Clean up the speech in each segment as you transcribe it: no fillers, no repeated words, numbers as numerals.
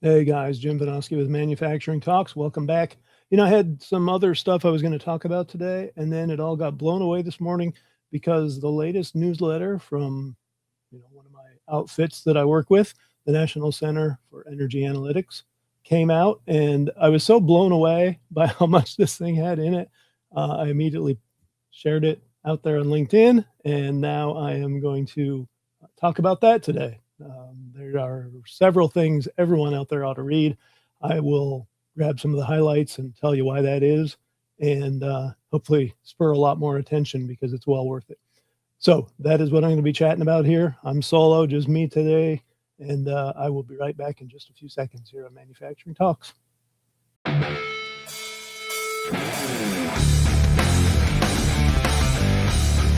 Hey guys, Jim Vinoski with Manufacturing Talks. Welcome back. I had some other stuff I was going to talk about today, and then it all got blown away this morning because the latest newsletter from one of my outfits that I work with, the National Center for Energy Analytics, came out, and I was so blown away by how much this thing had in it. I immediately shared it out there on LinkedIn, and now I am going to talk about that today. There are several things everyone out there ought to read. I will grab some of the highlights and tell you why that is, and hopefully spur a lot more attention because it's well worth it. So that is what I'm going to be chatting about here. I'm solo, just me today, and I will be right back in just a few seconds here on Manufacturing Talks.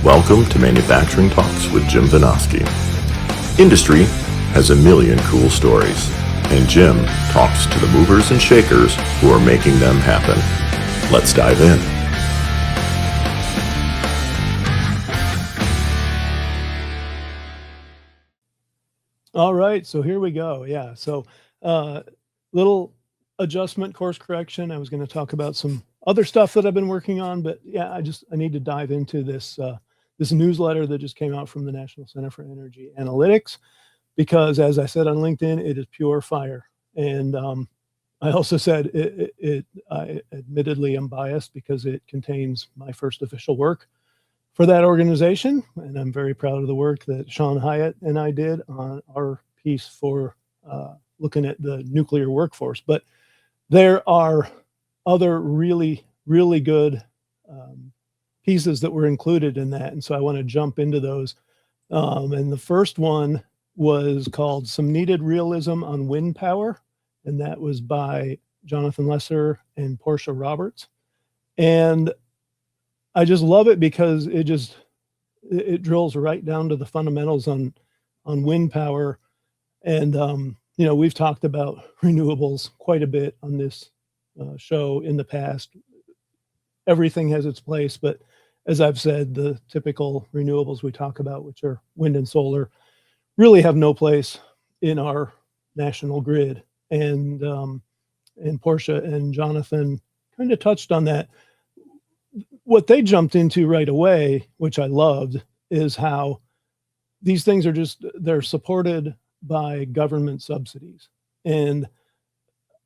Welcome to Manufacturing Talks with Jim Vinoski. Industry has a million cool stories, and Jim talks to the movers and shakers who are making them happen. Let's dive in. All right, so here we go. Yeah, so little adjustment, course correction. I was going to talk about some other stuff that I've been working on, but yeah, I need to dive into this this newsletter that just came out from the National Center for Energy Analytics, because as I said on LinkedIn, it is pure fire. And I also said I admittedly am biased because it contains my first official work for that organization. And I'm very proud of the work that Sean Hyatt and I did on our piece for looking at the nuclear workforce. But there are other really, really good pieces that were included in that. And so I want to jump into those. And the first one was called Some Needed Realism on Wind Power. And that was by Jonathan Lesser and Portia Roberts. And I just love it because it drills right down to the fundamentals on wind power. And, we've talked about renewables quite a bit on this show in the past. Everything has its place, but as I've said, the typical renewables we talk about, which are wind and solar, really have no place in our national grid. And Portia and Jonathan kind of touched on that. What they jumped into right away, which I loved, is how these things they're supported by government subsidies. And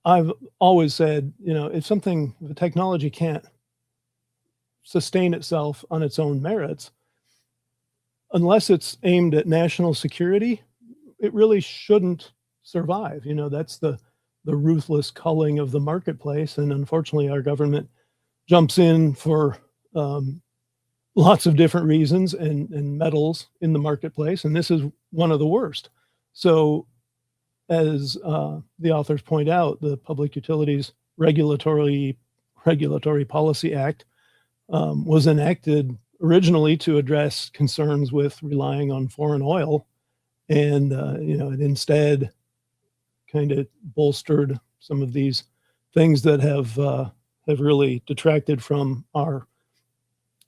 I've always said, if a technology can't sustain itself on its own merits, unless it's aimed at national security, it really shouldn't survive. That's the ruthless culling of the marketplace. And unfortunately, our government jumps in for lots of different reasons and meddles in the marketplace. And this is one of the worst. So as the authors point out, the Public Utilities Regulatory Policy Act was enacted originally to address concerns with relying on foreign oil. And, it instead kind of bolstered some of these things that have really detracted from our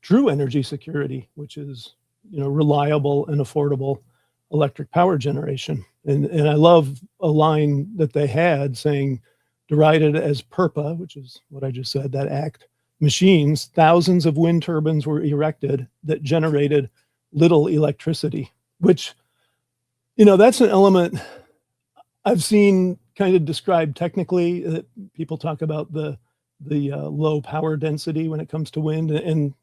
true energy security, which is, reliable and affordable electric power generation. And I love a line that they had saying, derided as PURPA, which is what I just said, that act, machines, thousands of wind turbines were erected that generated little electricity, which, that's an element I've seen kind of described technically. That people talk about the low power density when it comes to wind, and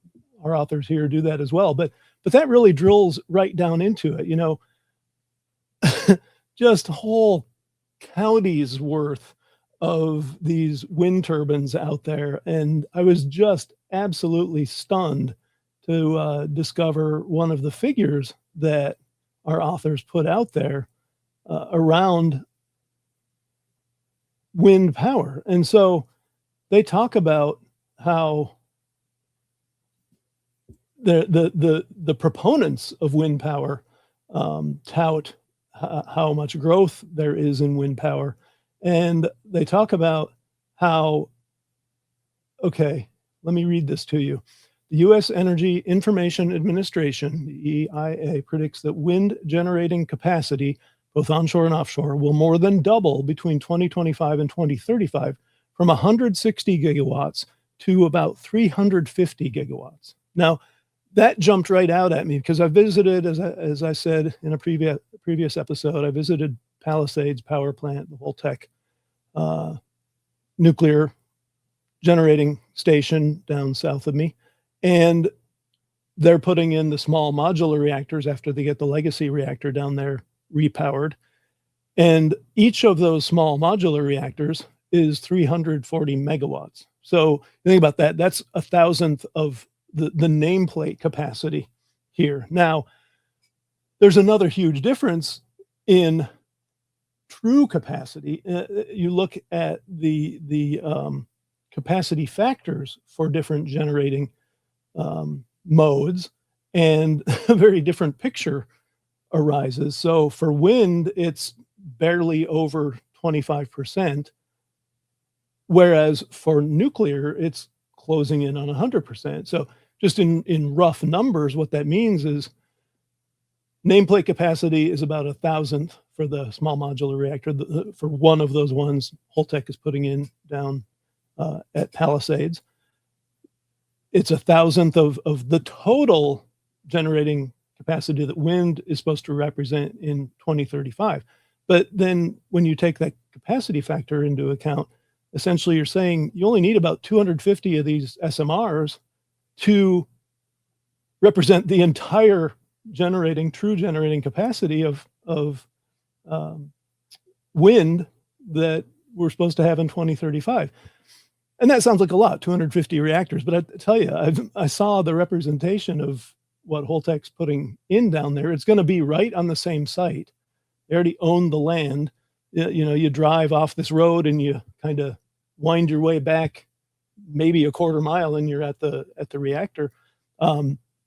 our authors here do that as well. But that really drills right down into it. Just whole counties worth of these wind turbines out there, and I was just absolutely stunned to discover one of the figures that our authors put out there around wind power. And so they talk about how the proponents of wind power tout how much growth there is in wind power. And they talk about how, okay, let me read this to you. The U.S. Energy Information Administration, the EIA, predicts that wind generating capacity both onshore and offshore, will more than double between 2025 and 2035 from 160 gigawatts to about 350 gigawatts. Now, that jumped right out at me because I visited, as I said in a previous episode, I visited Palisades Power Plant, the Holtec nuclear generating station down south of me. And they're putting in the small modular reactors after they get the legacy reactor down there repowered. And each of those small modular reactors is 340 megawatts. So think about that. That's 1,000th of the nameplate capacity here. Now, there's another huge difference in true capacity. You look at the capacity factors for different generating modes, and a very different picture arises. So for wind, it's barely over 25%, whereas for nuclear, it's closing in on 100%. So just in rough numbers, what that means is nameplate capacity is about 1,000th for the small modular reactor. For one of those ones, Holtec is putting in down at Palisades. It's 1,000th of the total generating capacity that wind is supposed to represent in 2035. But then when you take that capacity factor into account, essentially you're saying you only need about 250 of these SMRs to represent the entire true generating capacity of wind that we're supposed to have in 2035. And that sounds like a lot, 250 reactors. But I tell you, I saw the representation of what Holtec's putting in down there. It's going to be right on the same site. They already own the land. You know, you drive off this road and you kind of wind your way back maybe a quarter mile and you're at the reactor.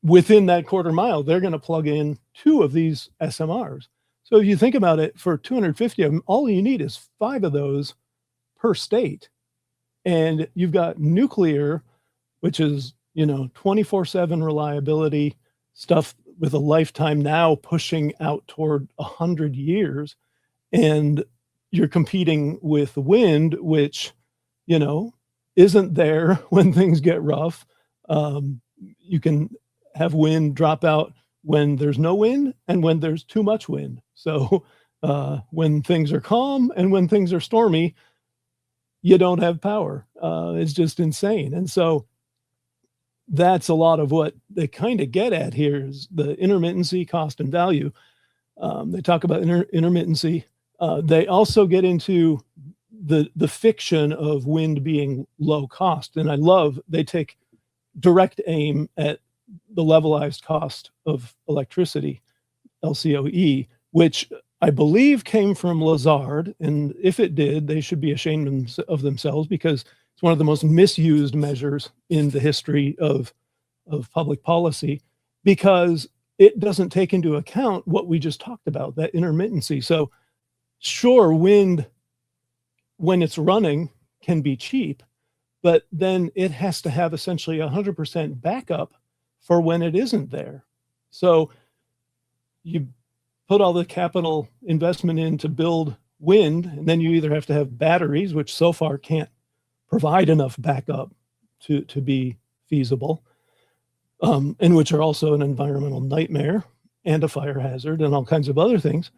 Within that quarter mile, they're going to plug in 2 of these SMRs. So if you think about it, for 250 of them, all you need is 5 of those per state. And you've got nuclear, which is, 24/7 reliability stuff with a lifetime now pushing out toward 100 years. And you're competing with wind, which, isn't there when things get rough. You can have wind drop out when there's no wind and when there's too much wind. So when things are calm and when things are stormy, you don't have power. It's just insane. And so that's a lot of what they kind of get at here is the intermittency, cost, and value. They talk about intermittency. They also get into the fiction of wind being low cost. And I love, they take direct aim at the levelized cost of electricity, LCOE, which I believe came from Lazard. And if it did, they should be ashamed of themselves because it's one of the most misused measures in the history of public policy because it doesn't take into account what we just talked about, that intermittency. So sure, wind, when it's running, can be cheap, but then it has to have essentially 100% backup for when it isn't there. So you put all the capital investment in to build wind, and then you either have to have batteries, which so far can't provide enough backup to be feasible, and which are also an environmental nightmare and a fire hazard and all kinds of other things.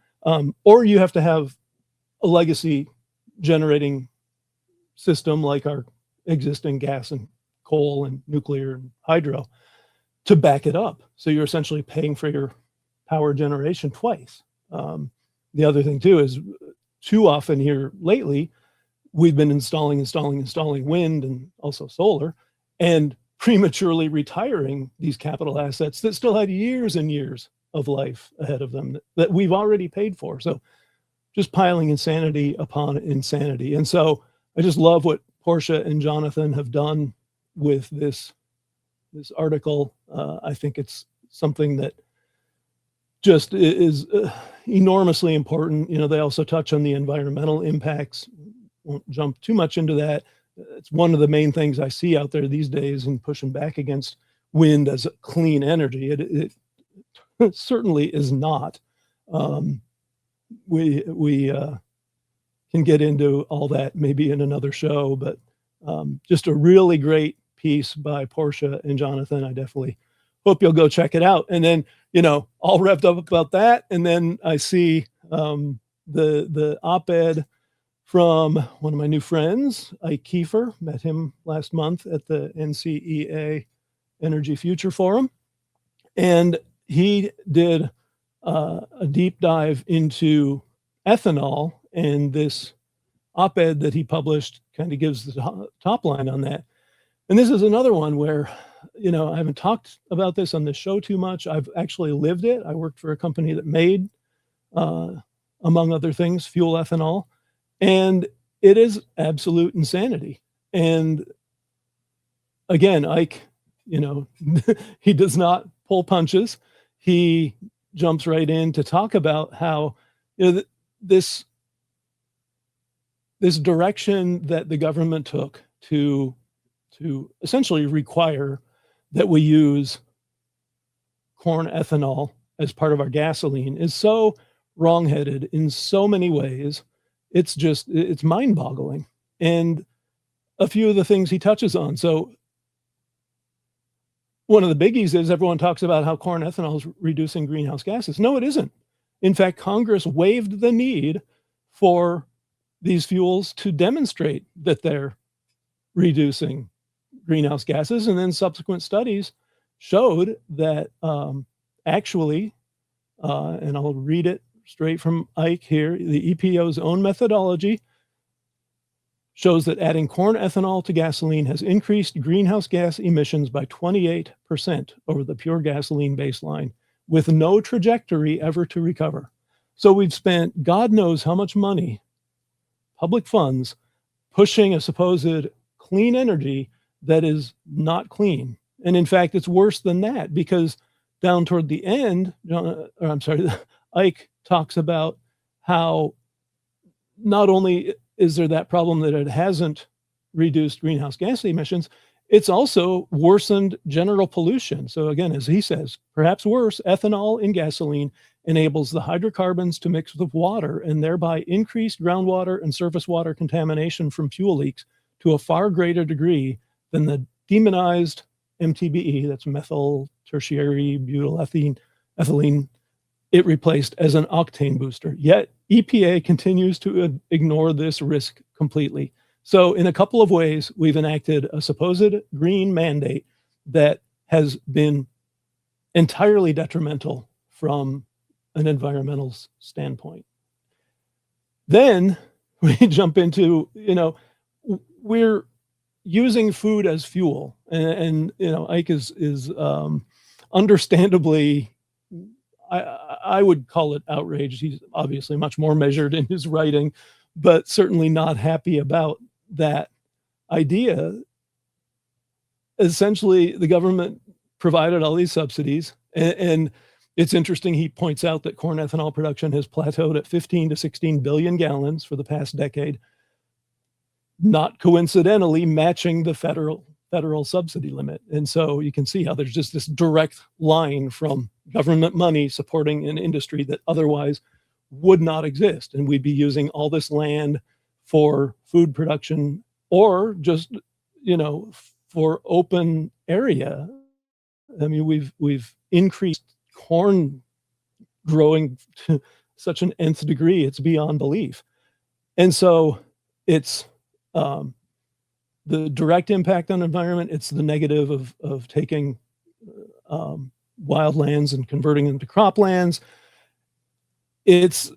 Or you have to have a legacy generating system like our existing gas and coal and nuclear and hydro to back it up. So you're essentially paying for your power generation twice. The other thing too is too often here lately, we've been installing wind and also solar and prematurely retiring these capital assets that still had years and years of life ahead of them that we've already paid for. So just piling insanity upon insanity. And so I just love what Portia and Jonathan have done with this article. I think it's something that just is enormously important. They also touch on the environmental impacts. Won't jump too much into that. It's one of the main things I see out there these days and pushing back against wind as clean energy. It certainly is not. we can get into all that maybe in another show, but just a really great piece by Portia and Jonathan. I definitely hope you'll go check it out. And then, all revved up about that. And then I see the op-ed from one of my new friends, Ike Keifer. Met him last month at the NCEA Energy Future Forum. And he did a deep dive into ethanol, and this op-ed that he published kind of gives the top line on that. And this is another one where, I haven't talked about this on this show too much. I've actually lived it. I worked for a company that made, among other things, fuel ethanol. And it is absolute insanity. And again, Ike, he does not pull punches. He jumps right in to talk about how, this direction that the government took to essentially require that we use corn ethanol as part of our gasoline is so wrongheaded in so many ways. It's mind-boggling. And a few of the things he touches on. So one of the biggies is everyone talks about how corn ethanol is reducing greenhouse gases. No, it isn't. In fact, Congress waived the need for these fuels to demonstrate that they're reducing greenhouse gases. And then subsequent studies showed that actually, and I'll read it straight from Ike here, the EPA's own methodology shows that adding corn ethanol to gasoline has increased greenhouse gas emissions by 28% over the pure gasoline baseline, with no trajectory ever to recover. So we've spent God knows how much money, public funds, pushing a supposed clean energy that is not clean. And in fact, it's worse than that, because down toward the end, Ike talks about how not only is there that problem that it hasn't reduced greenhouse gas emissions, it's also worsened general pollution. So again, as he says, perhaps worse, ethanol in gasoline enables the hydrocarbons to mix with water and thereby increase groundwater and surface water contamination from fuel leaks to a far greater degree than the demonized MTBE, that's methyl tertiary butyl ethylene, it replaced as an octane booster. Yet EPA continues to ignore this risk completely. So in a couple of ways, we've enacted a supposed green mandate that has been entirely detrimental from an environmental standpoint. Then we jump into, we're using food as fuel. And Ike is understandably, I would call it outraged. He's obviously much more measured in his writing, but certainly not happy about that idea. Essentially, the government provided all these subsidies, and it's interesting, he points out that corn ethanol production has plateaued at 15 to 16 billion gallons for the past decade, not coincidentally matching the federal subsidy limit. And so you can see how there's just this direct line from government money supporting an industry that otherwise would not exist. And we'd be using all this land for food production or just, for open area. I mean, we've increased corn growing to such an nth degree, it's beyond belief. And so it's the direct impact on the environment, it's the negative of taking wildlands and converting them to croplands. It's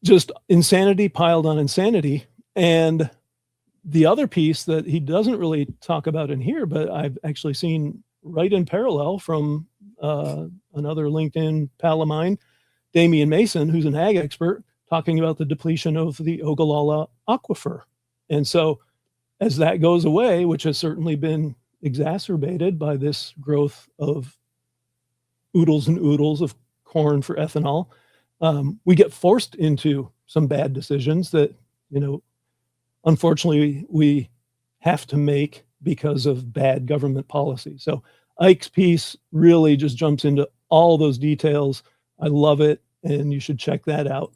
just insanity piled on insanity. And the other piece that he doesn't really talk about in here, but I've actually seen right in parallel from another LinkedIn pal of mine, Damian Mason, who's an ag expert, talking about the depletion of the Ogallala aquifer. And so as that goes away, which has certainly been exacerbated by this growth of oodles and oodles of corn for ethanol, we get forced into some bad decisions that, unfortunately we have to make because of bad government policy. So Ike's piece really just jumps into all those details. I love it, and you should check that out.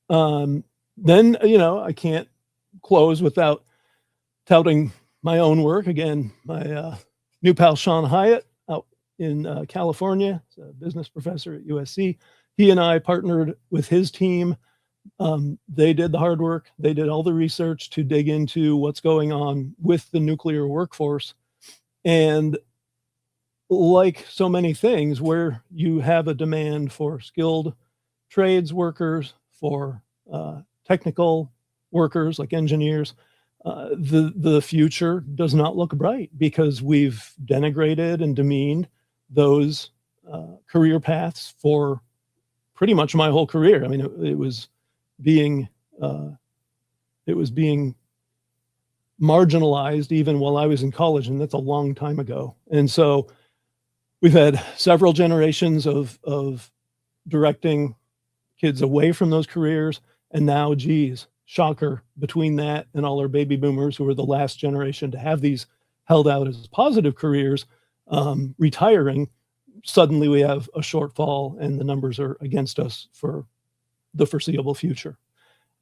Then, I can't close without touting my own work. Again, my new pal, Sean Hyatt, out in California, he's a business professor at USC. He and I partnered with his team. They did the hard work. They did all the research to dig into what's going on with the nuclear workforce. And like so many things, where you have a demand for skilled trades workers, for technical workers like engineers, the future does not look bright, because we've denigrated and demeaned those career paths for pretty much my whole career. I mean, it was being marginalized even while I was in college, and that's a long time ago. And so we've had several generations of directing kids away from those careers, and now, geez, shocker, between that and all our baby boomers, who were the last generation to have these held out as positive careers, retiring, suddenly we have a shortfall, and the numbers are against us for the foreseeable future.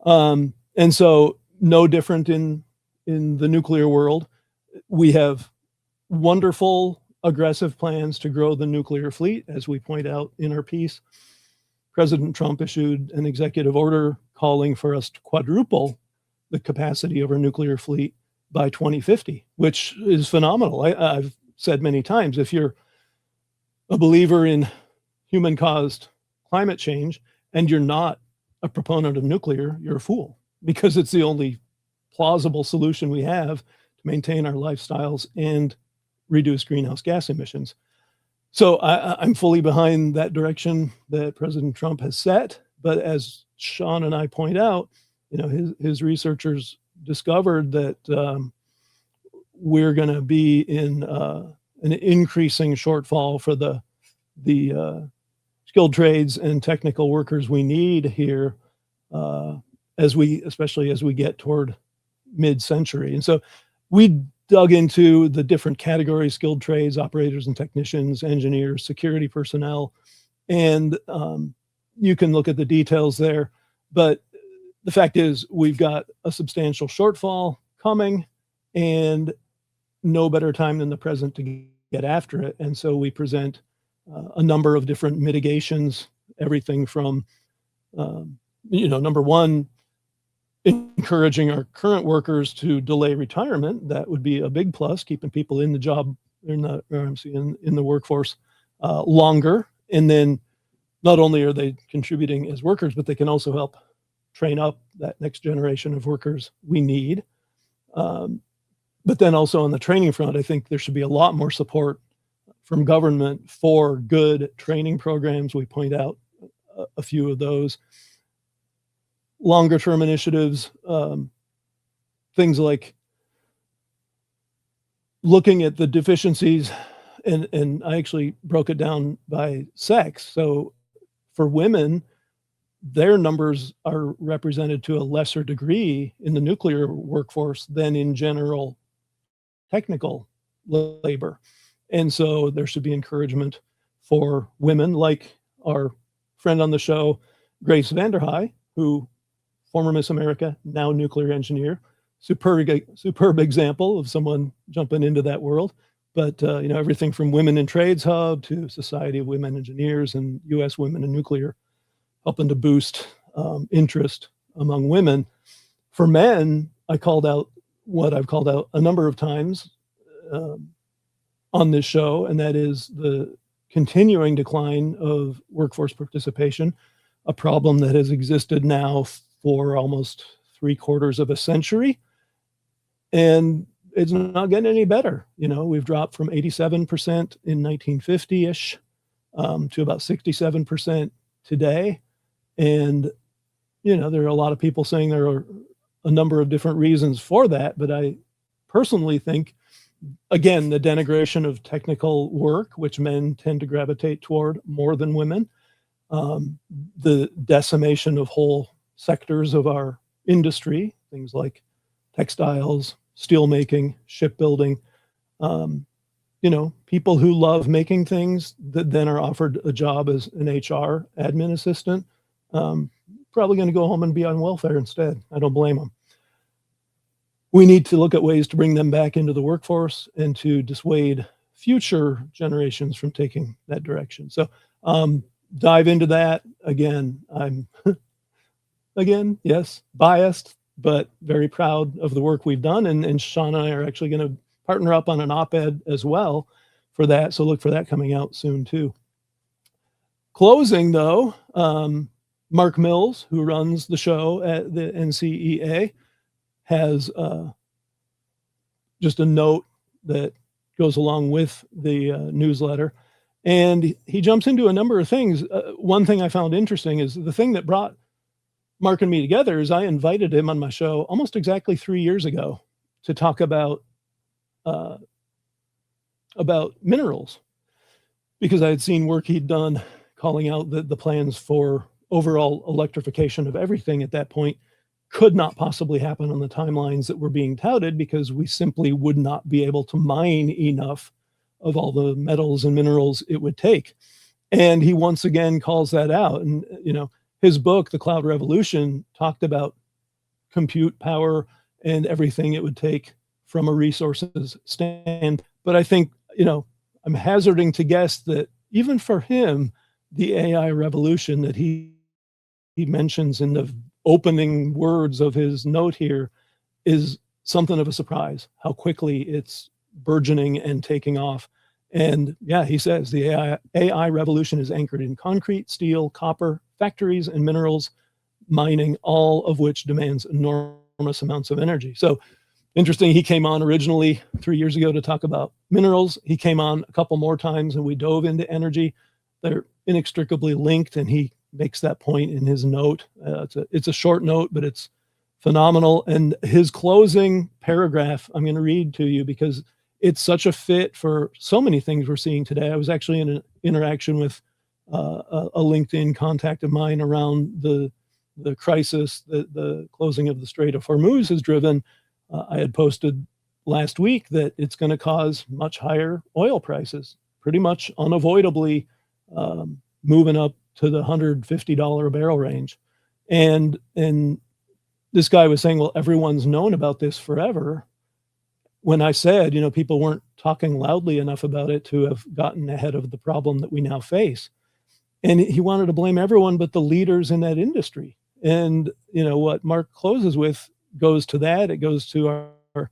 And so no different in the nuclear world. We have wonderful, aggressive plans to grow the nuclear fleet, as we point out in our piece. President Trump issued an executive order calling for us to quadruple the capacity of our nuclear fleet by 2050, which is phenomenal. I've said many times, if you're a believer in human-caused climate change and you're not a proponent of nuclear, you're a fool, because it's the only plausible solution we have to maintain our lifestyles and reduce greenhouse gas emissions. So I'm fully behind that direction that President Trump has set. But as Sean and I point out, his researchers discovered that we're going to be in an increasing shortfall for the skilled trades and technical workers we need here, especially as we get toward mid-century. And so we dug into the different categories: skilled trades, operators and technicians, engineers, security personnel, and you can look at the details there. But the fact is, we've got a substantial shortfall coming, and no better time than the present to get after it. And so we present a number of different mitigations, everything from, number one, encouraging our current workers to delay retirement. That would be a big plus, keeping people in the job, in the workforce longer. And then not only are they contributing as workers, but they can also help train up that next generation of workers we need. But then also on the training front, I think there should be a lot more support from government for good training programs. We point out a few of those. Longer term initiatives, things like looking at the deficiencies, and I actually broke it down by sex. So for women, their numbers are represented to a lesser degree in the nuclear workforce than in general technical labor. And so there should be encouragement for women, like our friend on the show, Grace Vanderhei, who former Miss America, now nuclear engineer. Superb example of someone jumping into that world. But everything from Women in Trades Hub to Society of Women Engineers and U.S. Women in Nuclear, helping to boost interest among women. For men, I called out what I've called out a number of times on this show, and that is the continuing decline of workforce participation, a problem that has existed now for almost 3/4 of a century. And it's not getting any better. We've dropped from 87% in 1950-ish to about 67% today. And, there are a lot of people saying there are a number of different reasons for that. But I personally think, again, the denigration of technical work, which men tend to gravitate toward more than women, the decimation of whole sectors of our industry, things like textiles, steelmaking, shipbuilding, people who love making things that then are offered a job as an HR admin assistant, probably going to go home and be on welfare instead. I don't blame them. We need to look at ways to bring them back into the workforce and to dissuade future generations from taking that direction. So dive into that. Again, I'm, yes, biased, but very proud of the work we've done. And Sean and I are actually going to partner up on an op-ed as well for that. So look for that coming out soon too. Closing though, Mark Mills, who runs the show at the NCEA, has just a note that goes along with the newsletter. And he jumps into a number of things. One thing I found interesting is the thing that brought Mark and me together is I invited him on my show almost exactly 3 years ago to talk about minerals, because I had seen work he'd done calling out that the plans for overall electrification of everything at that point could not possibly happen on the timelines that were being touted, because we simply would not be able to mine enough of all the metals and minerals it would take. And he once again calls that out. And, you know, his book, The Cloud Revolution, talked about compute power and everything it would take from a resources stand. But I think, you know, I'm hazarding to guess that even for him, the AI revolution that he mentions in the opening words of his note here is something of a surprise, how quickly it's burgeoning and taking off. And yeah, he says the AI revolution is anchored in concrete, steel, copper, factories, and minerals mining, all of which demands enormous amounts of energy. So interesting, he came on originally 3 years ago to talk about minerals. He came on a couple more times and we dove into energy. They're inextricably linked, and he makes that point in his note. It's a short note, but it's phenomenal. And his closing paragraph, I'm going to read to you because it's such a fit for so many things we're seeing today. I was actually in an interaction with a LinkedIn contact of mine around the crisis that the closing of the Strait of Hormuz has driven. I had posted last week that it's going to cause much higher oil prices, pretty much unavoidably moving up to the $150 a barrel range. And this guy was saying, well, everyone's known about this forever. When I said, you know, people weren't talking loudly enough about it to have gotten ahead of the problem that we now face. And he wanted to blame everyone but the leaders in that industry. And, you know, what Mark closes with goes to that. It goes to our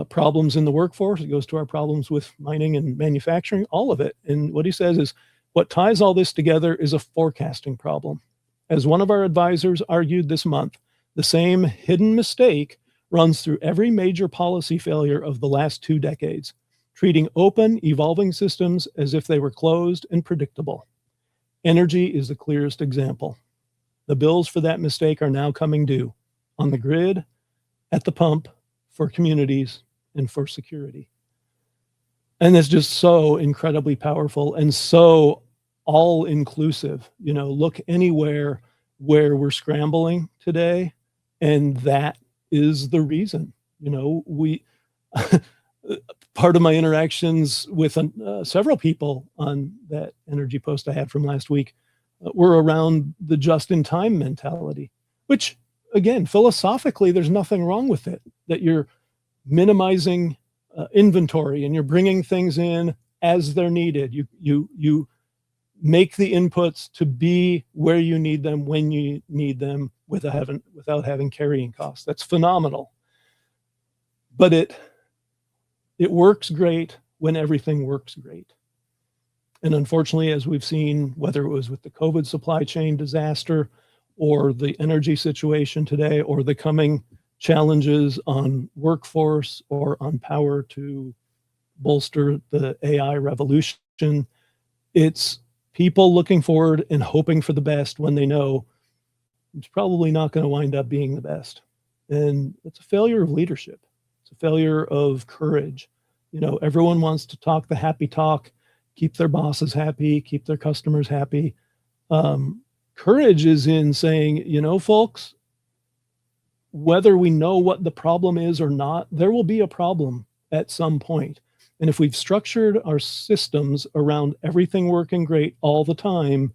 problems in the workforce. It goes to our problems with mining and manufacturing, all of it. And what he says is, what ties all this together is a forecasting problem. As one of our advisors argued this month, the same hidden mistake runs through every major policy failure of the last 2 decades, treating open, evolving systems as if they were closed and predictable. Energy is the clearest example. The bills for that mistake are now coming due on the grid, at the pump, for communities, and for security. And it's just so incredibly powerful and so all inclusive. You know, look anywhere where we're scrambling today, and that is the reason. You know, we part of my interactions with several people on that energy post I had from last week were around the just-in-time mentality, which, again, philosophically, there's nothing wrong with it, that you're minimizing inventory and you're bringing things in as they're needed. You make the inputs to be where you need them when you need them without having carrying costs. That's phenomenal. But it works great when everything works great. And unfortunately, as we've seen, whether it was with the COVID supply chain disaster or the energy situation today or the coming challenges on workforce or on power to bolster the AI revolution, it's people looking forward and hoping for the best when they know it's probably not going to wind up being the best. And it's a failure of leadership. It's a failure of courage. You know, everyone wants to talk the happy talk, keep their bosses happy, keep their customers happy. Courage is in saying, you know, folks, whether we know what the problem is or not, there will be a problem at some point. And if we've structured our systems around everything working great all the time,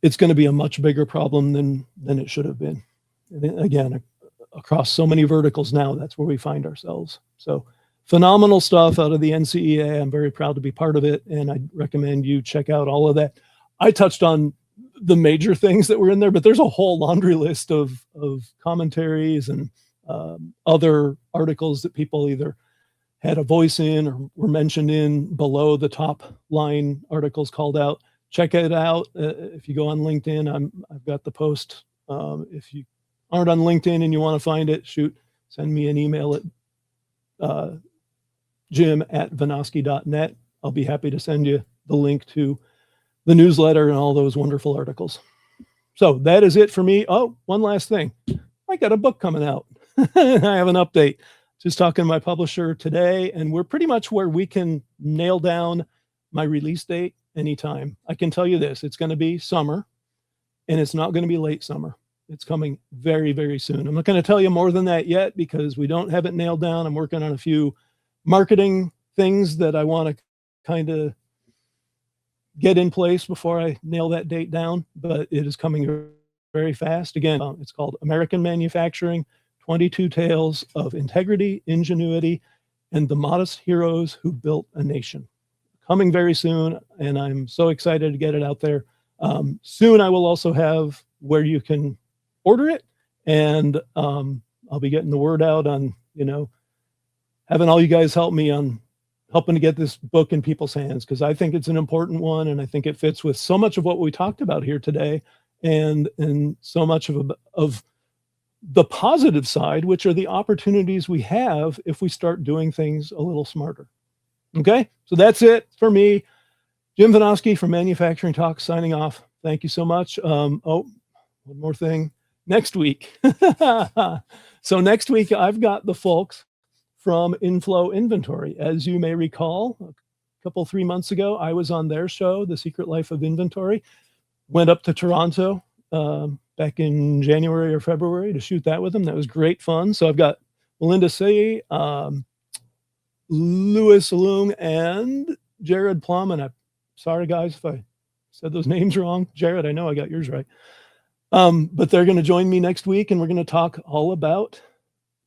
it's going to be a much bigger problem than it should have been. And again, across so many verticals now, that's where we find ourselves. So phenomenal stuff out of the NCEA. I'm very proud to be part of it, and I recommend you check out all of that. I touched on the major things that were in there, but there's a whole laundry list of commentaries and other articles that people either had a voice in or were mentioned in below the top line articles called out. Check it out. If you go on LinkedIn, I've got the post. If you aren't on LinkedIn and you want to find it, send me an email at jim@vinoski.net. I'll be happy to send you the link to the newsletter and all those wonderful articles. So that is it for me. Oh, one last thing. I got a book coming out. I have an update. Just talking to my publisher today, and we're pretty much where we can nail down my release date anytime. I can tell you this, it's going to be summer, and it's not going to be late summer. It's coming very, very soon. I'm not going to tell you more than that yet because we don't have it nailed down. I'm working on a few marketing things that I want to kind of get in place before I nail that date down, but it is coming very fast. Again, it's called American Manufacturing, 22 Tales of Integrity, Ingenuity, and the Modest Heroes Who Built a Nation. Coming very soon, and I'm so excited to get it out there. Soon I will also have where you can order it, and I'll be getting the word out on, having all you guys help me on helping to get this book in people's hands, because I think it's an important one, and I think it fits with so much of what we talked about here today, and so much of the positive side, which are the opportunities we have if we start doing things a little smarter. Okay, so that's it for me. Jim Vinoski from Manufacturing Talks signing off. Thank you so much. One more thing. Next week. So next week, I've got the folks from inFlow Inventory. As you may recall, a 3 months ago, I was on their show, The Secret Life of Inventory. Went up to Toronto back in January or February to shoot that with them. That was great fun. So I've got Melinda Say, Louis Loom, and Jared Plum. And I'm sorry, guys, if I said those names wrong. Jared, I know I got yours right. But they're going to join me next week, and we're going to talk all about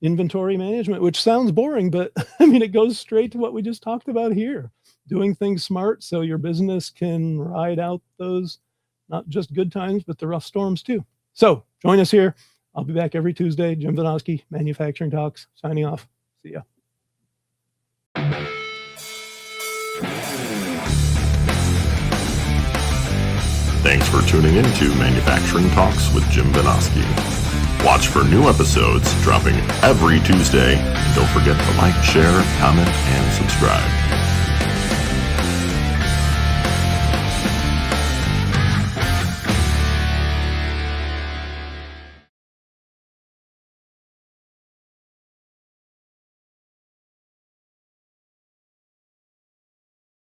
inventory management, which sounds boring, but I mean, it goes straight to what we just talked about here. Doing things smart so your business can ride out those, not just good times, but the rough storms too. So join us here. I'll be back every Tuesday. Jim Vinoski, Manufacturing Talks, signing off. See ya. Thanks for tuning in to Manufacturing Talks with Jim Vinoski. Watch for new episodes dropping every Tuesday. And don't forget to like, share, comment, and subscribe.